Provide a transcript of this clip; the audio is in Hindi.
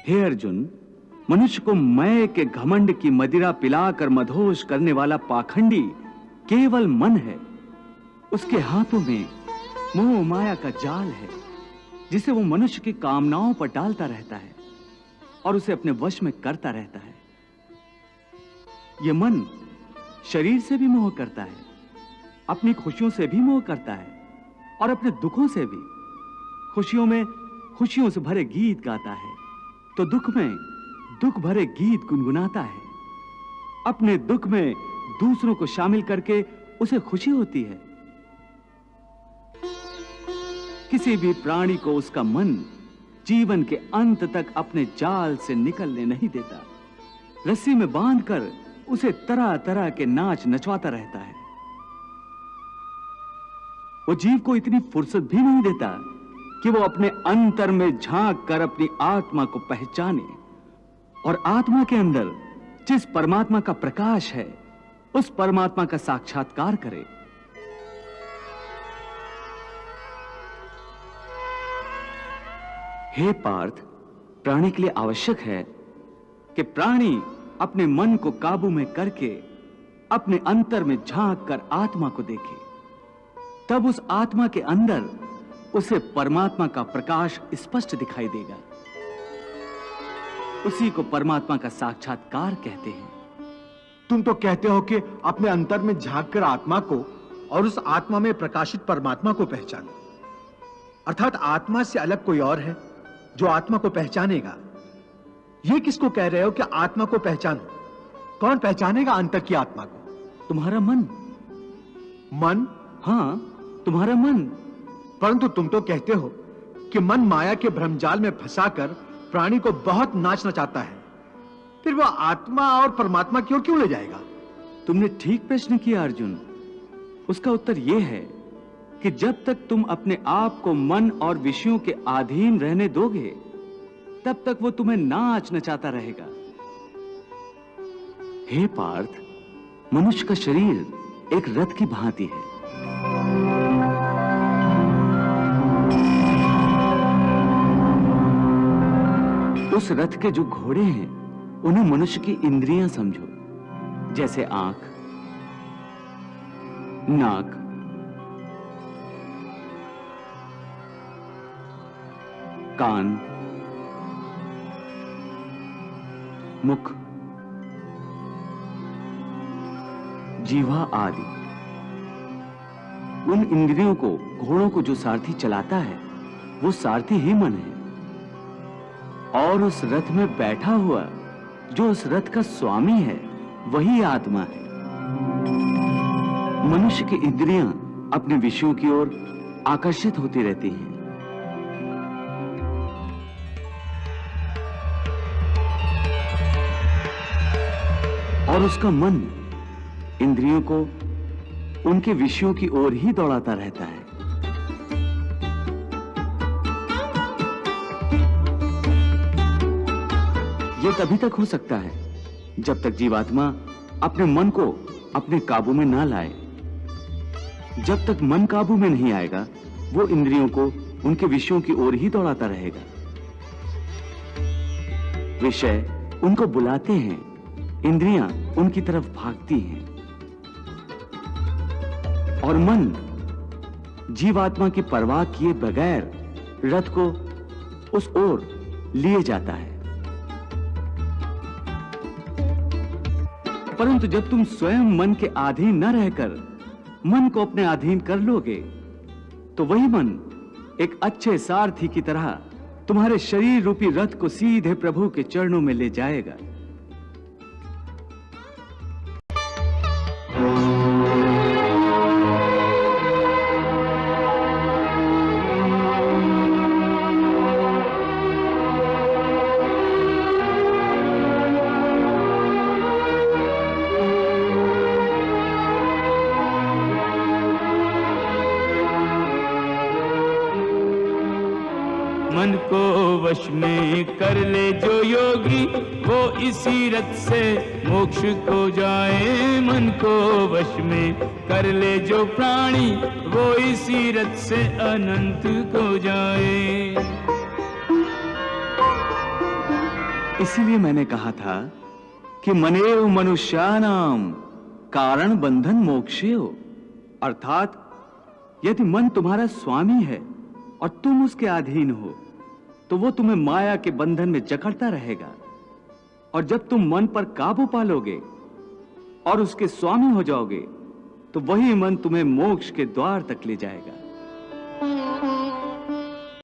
हे अर्जुन, मनुष्य को मैं के घमंड की मदिरा पिलाकर मदहोश करने वाला पाखंडी केवल मन है। उसके हाथों में मोह माया का जाल है, जिसे वो मनुष्य की कामनाओं पर डालता रहता है और उसे अपने वश में करता रहता है। यह मन शरीर से भी मोह करता है, अपनी खुशियों से भी मोह करता है और अपने दुखों से भी। खुशियों में खुशियों से भरे गीत गाता है, तो दुख में दुख भरे गीत गुनगुनाता है। अपने दुख में दूसरों को शामिल करके उसे खुशी होती है। किसी भी प्राणी को उसका मन जीवन के अंत तक अपने जाल से निकलने नहीं देता। रस्सी में बांधकर उसे तरह तरह के नाच नचवाता रहता है। वो जीव को इतनी फुर्सत भी नहीं देता कि वो अपने अंतर में झांक कर अपनी आत्मा को पहचाने और आत्मा के अंदर जिस परमात्मा का प्रकाश है, उस परमात्मा का साक्षात्कार करे। हे पार्थ, प्राणी के लिए आवश्यक है कि प्राणी अपने मन को काबू में करके अपने अंतर में झांक कर आत्मा को देखे। तब उस आत्मा के अंदर उसे परमात्मा का प्रकाश स्पष्ट दिखाई देगा। उसी को परमात्मा का साक्षात्कार कहते हैं। तुम तो कहते हो कि अपने अंतर में झांक कर आत्मा को और उस आत्मा में प्रकाशित परमात्मा को पहचानो, अर्थात आत्मा से अलग कोई और है जो आत्मा को पहचानेगा। यह किसको कह रहे हो कि आत्मा को पहचानो? कौन पहचानेगा अंतर की आत्मा को? तुम्हारा मन। मन? हां, तुम्हारा मन। परंतु तुम तो कहते हो कि मन माया के भ्रमजाल में फंसाकर प्राणी को बहुत नाच नचाता है, फिर वह आत्मा और परमात्मा की ओर क्यों ले जाएगा? तुमने ठीक प्रश्न किया अर्जुन। उसका उत्तर यह है कि जब तक तुम अपने आप को मन और विषयों के अधीन रहने दोगे, तब तक वो तुम्हें नाच नचाता रहेगा। हे पार्थ, मनुष्य का शरीर एक रथ की भांति है। उस रथ के जो घोड़े हैं, उन्हें मनुष्य की इंद्रियां समझो, जैसे आंख, नाक, कान, मुख, जीवा आदि। उन इंद्रियों को, घोड़ों को जो सारथी चलाता है, वो सारथी ही मन है। और उस रथ में बैठा हुआ जो उस रथ का स्वामी है, वही आत्मा है। मनुष्य की इंद्रियां अपने विषयों की ओर आकर्षित होती रहती हैं। और उसका मन इंद्रियों को उनके विषयों की ओर ही दौड़ाता रहता है। यह तभी तक हो सकता है जब तक जीवात्मा अपने मन को अपने काबू में ना लाए। जब तक मन काबू में नहीं आएगा, वो इंद्रियों को उनके विषयों की ओर ही दौड़ाता रहेगा। विषय उनको बुलाते हैं, इंद्रियां उनकी तरफ भागती हैं और मन जीवात्मा की परवाह किए बगैर रथ को उस ओर लिए जाता है। परंतु जब तुम स्वयं मन के अधीन न रहकर मन को अपने अधीन कर लोगे, तो वही मन एक अच्छे सारथी की तरह तुम्हारे शरीर रूपी रथ को सीधे प्रभु के चरणों में ले जाएगा। मन को वश में कर ले जो योगी, वो इसी रथ से मोक्ष को जाए। मन को वश में कर ले जो प्राणी, वो इसी रथ से अनंत को जाए। इसीलिए मैंने कहा था कि मनेव मनुष्यानाम कारण बंधन मोक्षेय, अर्थात यदि मन तुम्हारा स्वामी है और तुम उसके अधीन हो तो वो तुम्हें माया के बंधन में जकड़ता रहेगा, और जब तुम मन पर काबू पालोगे और उसके स्वामी हो जाओगे तो वही मन तुम्हें मोक्ष के द्वार तक ले जाएगा।